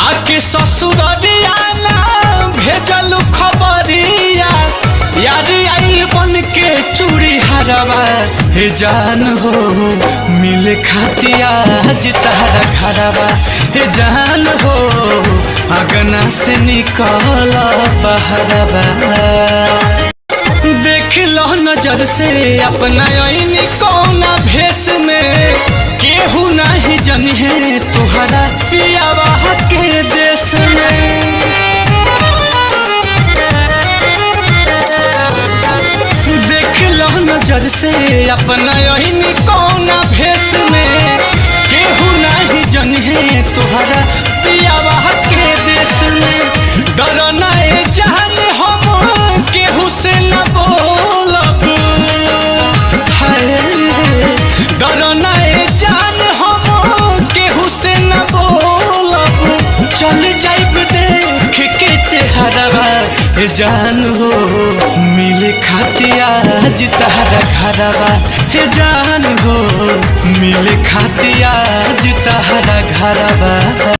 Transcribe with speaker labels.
Speaker 1: आके ससुररिया ना भेजल खबरिया, यार आई बन के चूड़ी हरवा। हे जान हो मिले खातिया आज तारा घरवा। हे जान हो अगना से निकल बहरवा। देख लो नजर से अपना ऐनी कौना भेष में, केहू नहीं जनी है तुहरा पियावा के देश में। देख लो नजर से अपना ऐनी कौना भेष में, केहू नहीं जनी है तुहरा पियावा के देश में। डरना ए जान हम केहू से न बोलब, हाय डरना ए जान हम केहू से न बोलब। चल जाइब देख के चेहरवा। हे जान हो मिले खातिया आज तारा घरवा। हे जान हो मिले खातिया आज तारा घरवा।